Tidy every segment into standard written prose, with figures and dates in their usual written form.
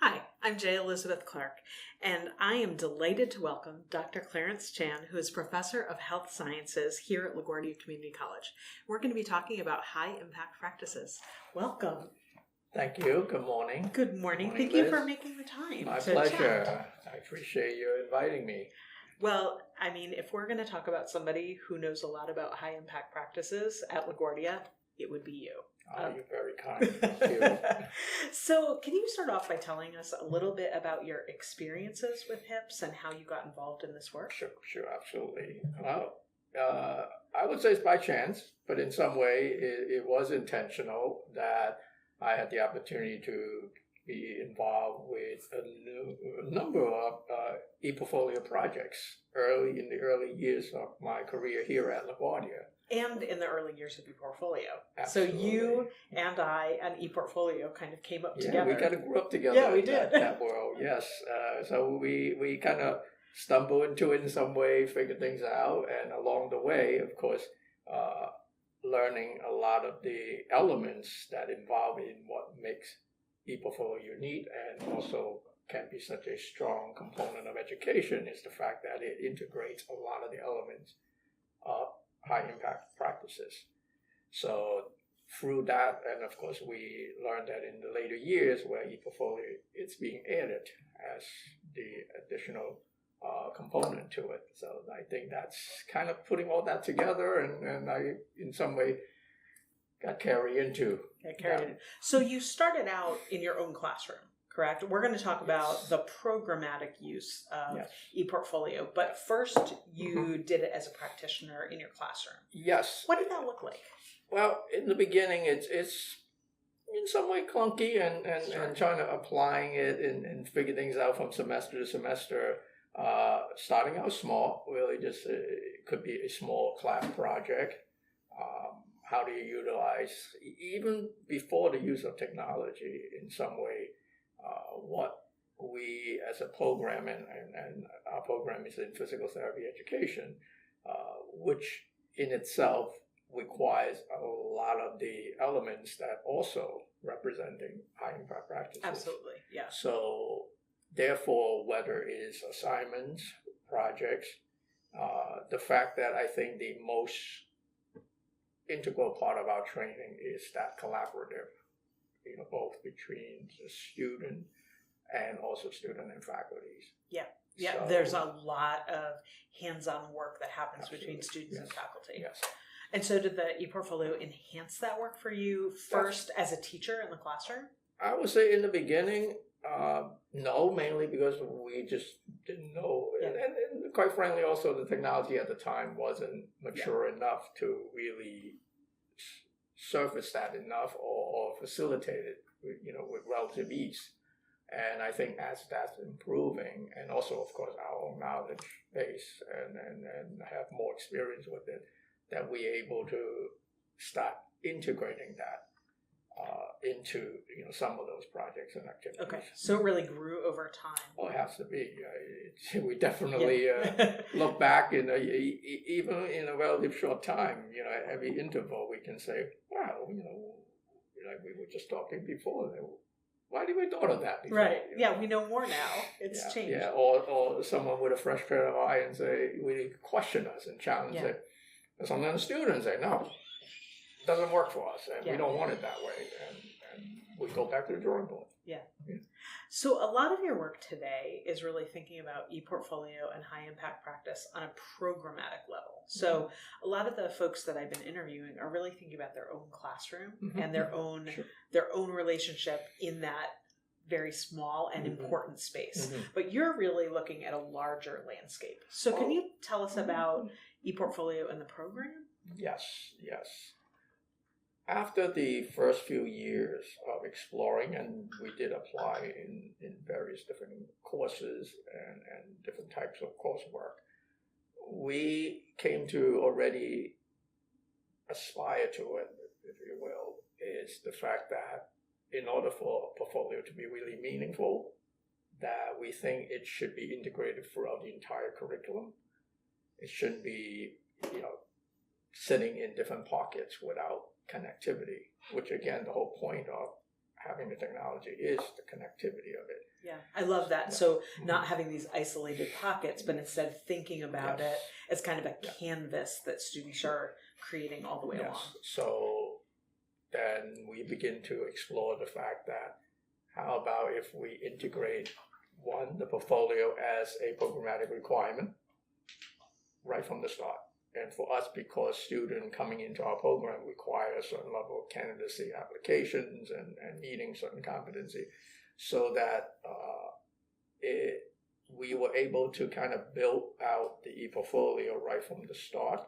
Hi, I'm J. Elizabeth Clark, and I am delighted to welcome Dr. Clarence Chan, who is Professor of Health Sciences here at LaGuardia Community College. We're going to be talking about high-impact practices. Welcome. Thank you. Good morning. Good morning. Thank Liz. you for making the time. My to pleasure. chat. I appreciate you inviting me. Well, I mean, if we're going to talk about somebody who knows a lot about high-impact practices at LaGuardia, it would be you. You're very kind. Thank you. So, can you start off by telling us a little bit about your experiences with HIPS and how you got involved in this work? Sure, absolutely. Well, I would say it's by chance, but in some way it was intentional that I had the opportunity to be involved with a number of ePortfolio projects in the early years of my career here at LaGuardia. And in the early years of ePortfolio. Absolutely. So you and I and ePortfolio kind of came up together. Yeah, we kind of grew up together. Yeah, we in did. that world, yes. So we kind of stumbled into it in some way, figured things out, and along the way, of course, learning a lot of the elements that involve in what makes ePortfolio unique and also can be such a strong component of education is the fact that it integrates a lot of the elements of high impact practices. So through that, and of course we learned that in the later years where ePortfolio it's being added as the additional component to it. So I think that's kind of putting all that together, and I in some way got carried into. So you started out in your own classroom, correct? We're going to talk about the programmatic use of ePortfolio, but first you did it as a practitioner in your classroom. Yes. What did that look like? Well, in the beginning, it's in some way clunky and trying to applying it and figure things out from semester to semester. Starting out small, really just it could be a small class project. How do you utilize, even before the use of technology in some way, what we as a program, and our program is in physical therapy education, which in itself requires a lot of the elements that also representing high impact practices. Absolutely, yeah. So therefore, whether it is assignments, projects, the fact that I think the most integral part of our training is that collaborative, both between the student and also student and faculties. Yeah. So, there's a lot of hands-on work that happens between students and faculty. Yes. And so did the ePortfolio enhance that work for you first as a teacher in the classroom? I would say in the beginning, no, mainly because we just didn't know. Yeah. And quite frankly, also the technology at the time wasn't mature enough to really surface that enough or facilitate it, with relative ease. And I think as that's improving, and also, of course, our own knowledge base and have more experience with it, that we're able to start integrating that into some of those projects and activities. Okay, so it really grew over time. Oh, it has to be. We definitely look back in even in a relative short time. At every interval, we can say, "Wow, like we were just talking before. Why did we thought of that before?" Right. Yeah, we know more now. It's changed. Yeah. Or someone with a fresh pair of eyes and say, really question us and challenge it. And some of the students say, "No, it doesn't work for us, and we don't want it that way." And we go back to the drawing board. Yeah. So a lot of your work today is really thinking about ePortfolio and high impact practice on a programmatic level. So a lot of the folks that I've been interviewing are really thinking about their own classroom and their own relationship in that very small and important space. But you're really looking at a larger landscape. So can you tell us about ePortfolio and the program? Yes. After the first few years of exploring, and we did apply in various different courses and different types of coursework, we came to already aspire to it, if you will, is the fact that in order for a portfolio to be really meaningful, that we think it should be integrated throughout the entire curriculum. It shouldn't be, sitting in different pockets without connectivity, which again, the whole point of having the technology is the connectivity of it. Yeah, I love that. Yeah. So not having these isolated pockets, but instead thinking about it as kind of a canvas that students are creating all the way along. So then we begin to explore the fact that how about if we integrate the portfolio as a programmatic requirement right from the start. And for us, because student coming into our program require a certain level of candidacy applications and meeting certain competency, so that we were able to kind of build out the ePortfolio right from the start,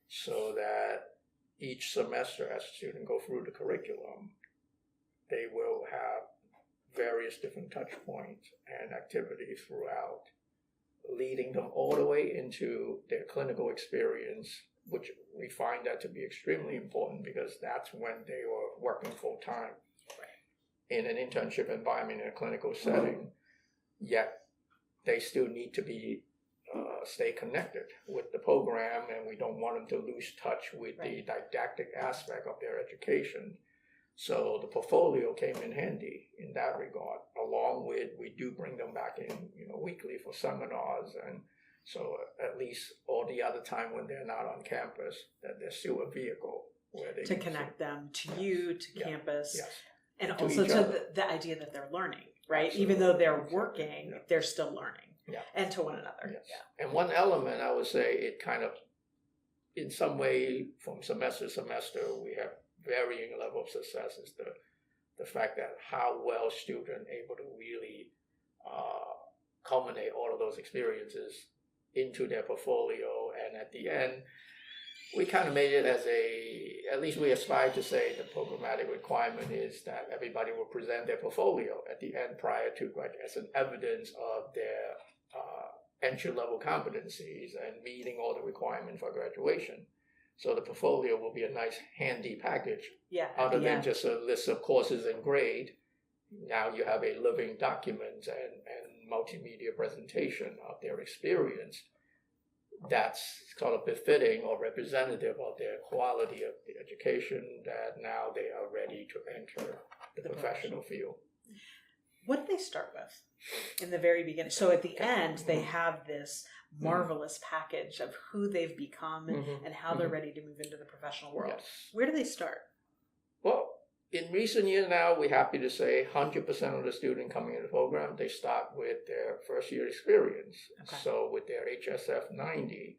so that each semester as students go through the curriculum, they will have various different touch points and activities throughout, leading them all the way into their clinical experience, which we find that to be extremely important because that's when they were working full time in an internship environment in a clinical setting, yet they still need to be stay connected with the program, and we don't want them to lose touch with the didactic aspect of their education. So the portfolio came in handy in that regard, along with we do bring them back in, weekly for seminars, and so at least all the other time when they're not on campus, that there's still a vehicle where they to connect them to you, to campus, and to also each to other. the idea that they're learning, right? Absolutely. Even though they're working, they're still learning, and to one another. Yes. And one element, I would say, it kind of, in some way, from semester to semester, we have varying level of success is the fact that how well students able to really culminate all of those experiences into their portfolio, and at the end we kind of made it as at least we aspire to say the programmatic requirement is that everybody will present their portfolio at the end prior to graduation as an evidence of their entry-level competencies and meeting all the requirements for graduation. So the portfolio will be a nice handy package. Other than just a list of courses and grade, now you have a living document and multimedia presentation of their experience that's sort of befitting or representative of their quality of the education, that now they are ready to enter the professional field. What did they start with in the very beginning? So at the end, they have this marvelous package of who they've become and how they're ready to move into the professional world. Yes. Where do they start? Well, in recent years now, we're happy to say 100% of the students coming into the program, they start with their first year experience. Okay. So with their HSF 90,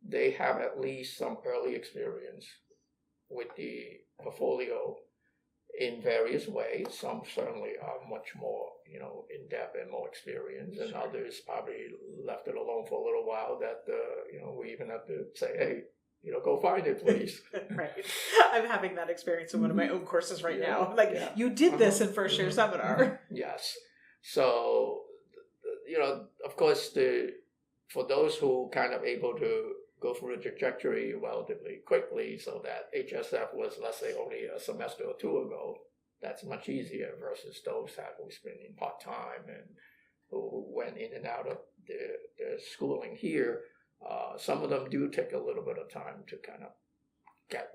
they have at least some early experience with the portfolio in various ways. Some certainly are much more, in-depth and more experienced, and others probably left it alone for a little while that, we even have to say, hey, go find it, please. Right. I'm having that experience in one of my own courses right now. You did this in first year seminar. Yes. So, of course, for those who kind of able to go through the trajectory relatively quickly, so that HSF was, let's say, only a semester or two ago, that's much easier versus those who's been in part-time and who went in and out of their schooling here. Some of them do take a little bit of time to kind of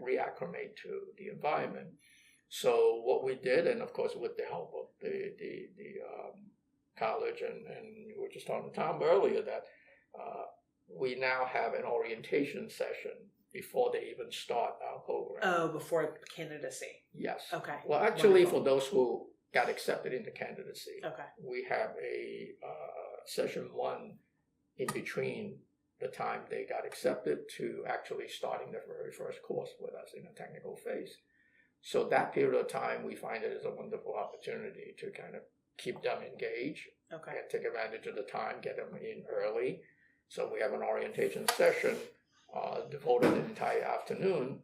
reacclimate to the environment. So what we did, and of course with the help of the college, and we were just talking to Tom earlier, that we now have an orientation session before they even start our program. Oh, before candidacy. Yes. Okay. Well, actually, for those who got accepted into candidacy, we have a session one in between the time they got accepted to actually starting their very first course with us in a technical phase. So that period of time, we find it is a wonderful opportunity to kind of keep them engaged and take advantage of the time, get them in early. So we have an orientation session devoted an entire afternoon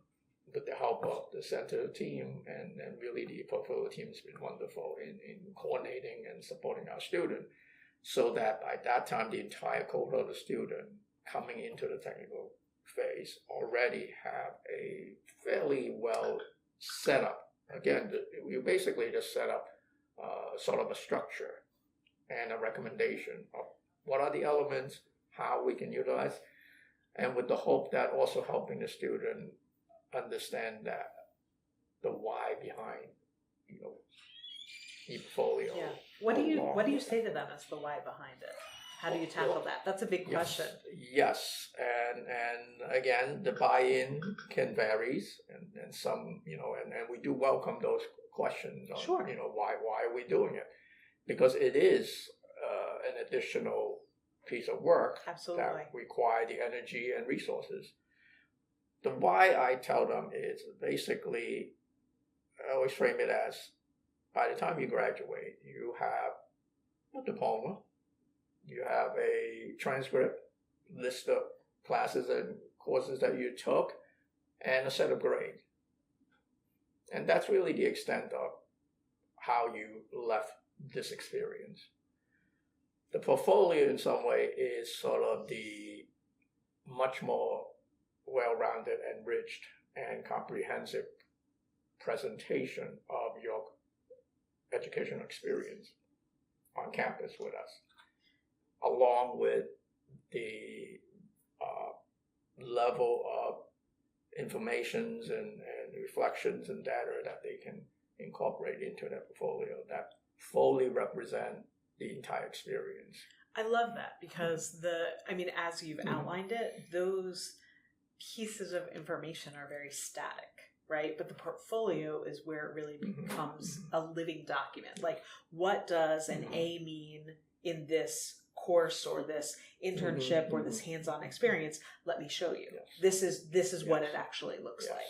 with the help of the center team, and really the portfolio team has been wonderful in coordinating and supporting our student, so that by that time the entire cohort of the student coming into the technical phase already have a fairly well set up. Again, we basically just set up sort of a structure and a recommendation of what are the elements, how we can utilize, and with the hope that also helping the student understand that the why behind, ePortfolio. Yeah. What do you say to them as the why behind it? How do you tackle that? That's a big question. Yes, and again, the buy-in can varies, and some, and we do welcome those questions on, Sure. Why are we doing it? Because it is an additional piece of work Absolutely. that require the energy and resources. The why I tell them is basically, I always frame it as, by the time you graduate, you have a diploma, you have a transcript, list of classes and courses that you took, and a set of grades. And that's really the extent of how you left this experience. The portfolio in some way is sort of the much more well-rounded, enriched, and comprehensive presentation of your educational experience on campus with us, along with the level of informations and reflections and data that they can incorporate into their portfolio that fully represent the entire experience. I love that because as you've outlined it, those pieces of information are very static, right? But the portfolio is where it really becomes a living document. Like, what does an A mean in this course or this internship or this hands-on experience? Let me show you. Yes. This is what it actually looks like.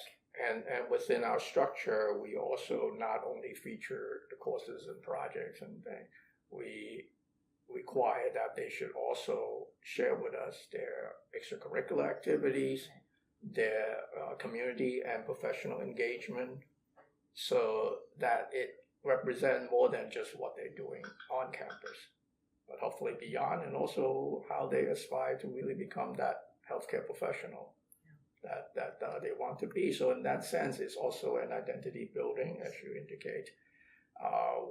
And within our structure, we also not only feature the courses and projects and things, we require that they should also share with us their extracurricular activities, their community and professional engagement, so that it represents more than just what they're doing on campus, but hopefully beyond, and also how they aspire to really become that healthcare professional that they want to be. So in that sense, it's also an identity building, as you indicate.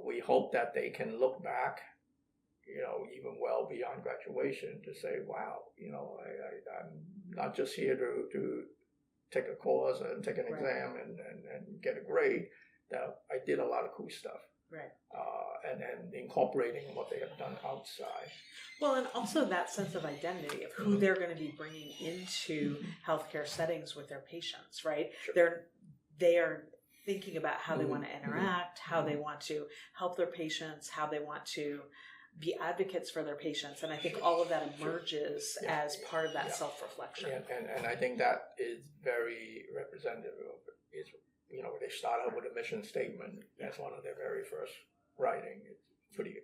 We hope that they can look back, even well beyond graduation, to say, wow, I'm not just here to take a course and take an exam and get a grade, that I did a lot of cool stuff. Right. And incorporating what they have done outside. Well, and also that sense of identity of who they're going to be bringing into healthcare settings with their patients, right? Sure. They are thinking about how they want to interact, how they want to help their patients, how they want to be advocates for their patients. And I think all of that emerges as part of that self-reflection. And I think that is very representative of it. They start out with a mission statement. That's one of their very first writing. It's pretty.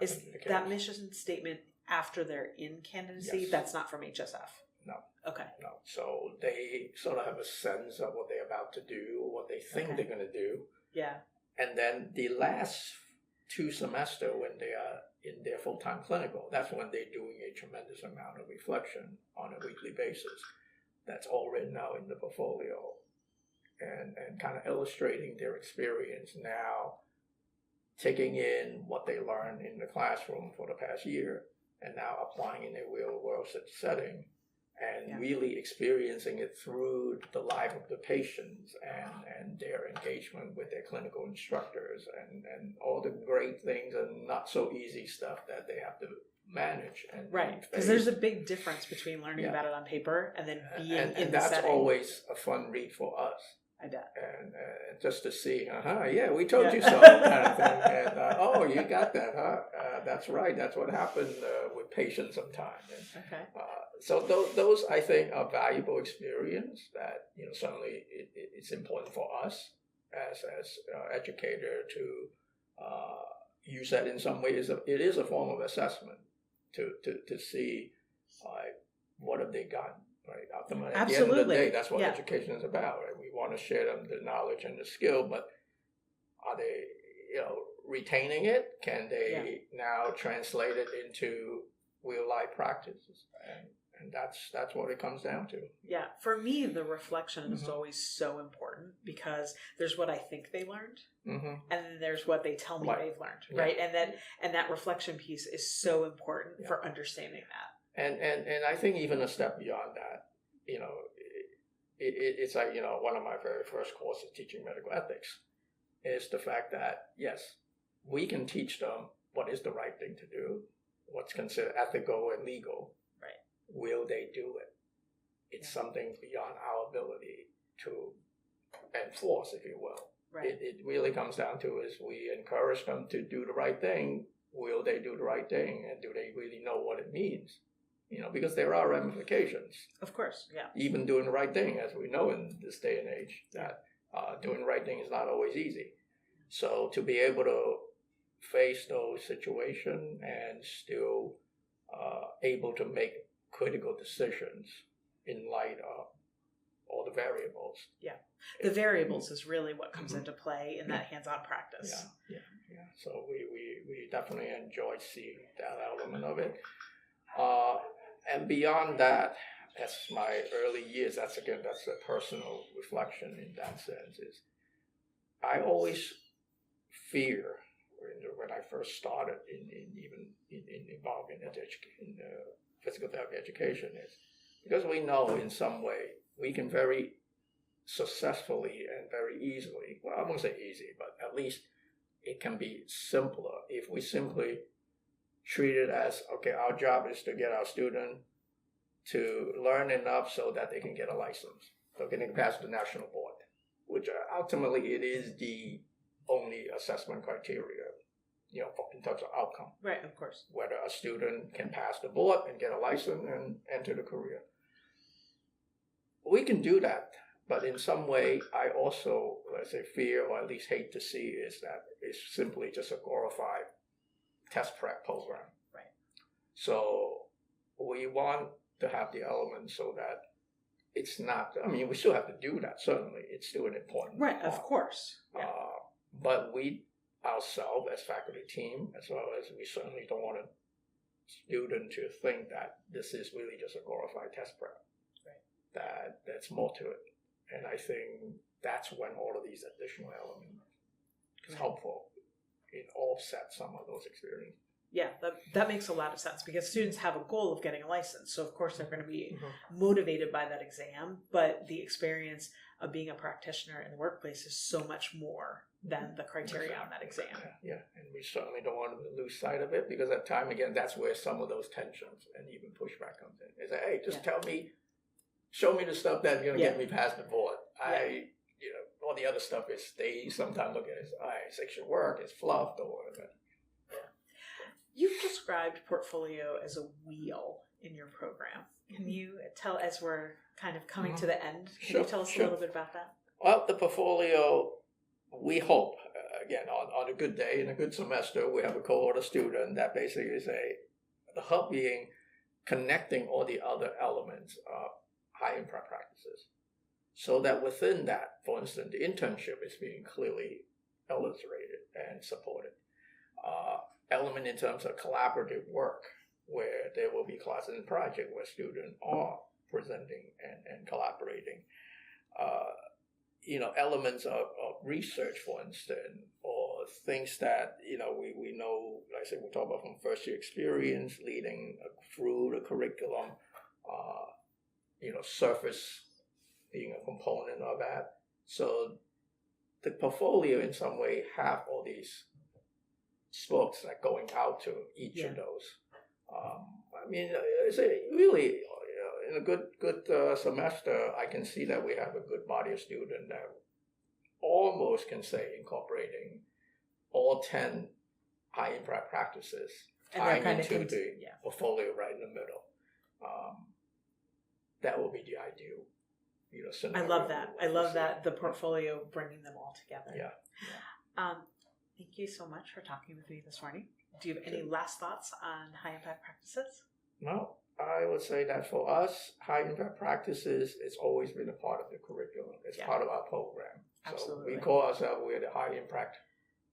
Is that mission statement after they're in candidacy? Yes. That's not from HSF? No. Okay. No. So they sort of have a sense of what they're about to do, what they think they're going to do. Yeah. And then the last 2 semesters, when they are in their full-time clinical, that's when they're doing a tremendous amount of reflection on a weekly basis. That's all written out in the portfolio. And kind of illustrating their experience now, taking in what they learned in the classroom for the past year, and now applying in a real-world setting, and really experiencing it through the life of the patients and their engagement with their clinical instructors and all the great things and not so easy stuff that they have to manage. Right, because there's a big difference between learning about it on paper and then being in the setting. And that's always a fun read for us. I bet. And just to see, we told you so, kind of thing. And, you got that, huh? That's right. That's what happened with patients sometimes. Okay. So those, I think, are valuable experience that, certainly it's important for us as educator to use that in some ways. It is a form of assessment to see what have they gotten. Right. Ultimately, at the end of the day, that's what education is about. Right? We want to share them the knowledge and the skill, but are they, retaining it? Can they now translate it into real life practices? And that's what it comes down to. Yeah. For me, the reflection is always so important because there's what I think they learned, and then there's what they tell me they've learned. Right. And that reflection piece is so important for understanding that. And I think even a step beyond that, it's like, one of my very first courses teaching medical ethics is the fact that, yes, we can teach them what is the right thing to do, what's considered ethical and legal. Right. Will they do it? It's something beyond our ability to enforce, if you will. Right. It really comes down to is we encourage them to do the right thing. Will they do the right thing? And do they really know what it means? Because there are ramifications. Of course, yeah. Even doing the right thing, as we know in this day and age, that doing the right thing is not always easy. So to be able to face those situations and still able to make critical decisions in light of all the variables. Yeah. The variables is really what comes into play in that hands-on practice. Yeah. So we definitely enjoy seeing that element of it. And beyond that, as my early years, that's a personal reflection in that sense, is I always fear when I first started in involved in physical therapy education, is because we know in some way we can very successfully and very easily, well, I won't say easy, but at least it can be simpler if we simply treat it as, okay, our job is to get our student to learn enough so that they can get a license, so they can pass the national board, which ultimately it is the only assessment criteria, in terms of outcome. Right, of course. Whether a student can pass the board and get a license and enter the career. We can do that, but in some way, I also, let's say, fear or at least hate to see is that it's simply just a glorified test prep program. Right. So we want to have the elements so that it's not, we still have to do that, certainly. It's still an important part. Of course. Yeah. But we ourselves as faculty team, as well as we certainly don't want a student to think that this is really just a glorified test prep. Right. That's more to it. And I think that's when all of these additional elements is helpful in offset some of those experiences. Yeah, that makes a lot of sense, because students have a goal of getting a license. So, of course, they're going to be motivated by that exam. But the experience of being a practitioner in the workplace is so much more than the criteria on that exam. Yeah, and we certainly don't want to lose sight of it, because at time, again, that's where some of those tensions and even pushback comes in. Is that, hey, just show me the stuff that's going to get me past the board. All the other stuff is, they sometimes look at it as, it's your work, it's fluffed or whatever. You've described portfolio as a wheel in your program. Can you tell, as we're kind of coming to the end, can you tell us a little bit about that? Well, the portfolio, we hope, again, on a good day, in a good semester, we have a cohort of students that basically is the hub being connecting all the other elements of high impact practices. So that within that, for instance, the internship is being clearly illustrated and supported. Element in terms of collaborative work, where there will be classes and projects where students are presenting and collaborating. Elements of research, for instance, or things that, we know, like I said, we talk about from first year experience leading through the curriculum, surface being a component of that. So the portfolio in some way have all these spokes like going out to each of those. It's really, in a good semester, I can see that we have a good body of students that almost can say incorporating all 10 high impact practices, tying into the portfolio right in the middle. That will be the ideal. I love that. I love that, the portfolio bringing them all together. Yeah. Thank you so much for talking with me this morning. Do you have any last thoughts on high impact practices? No, I would say that for us, high impact practices, it's always been a part of the curriculum. It's part of our program. Absolutely. So we call ourselves, we're the high impact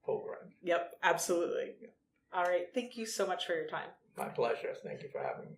program. Yep, absolutely. Yeah. All right. Thank you so much for your time. My pleasure. Thank you for having me.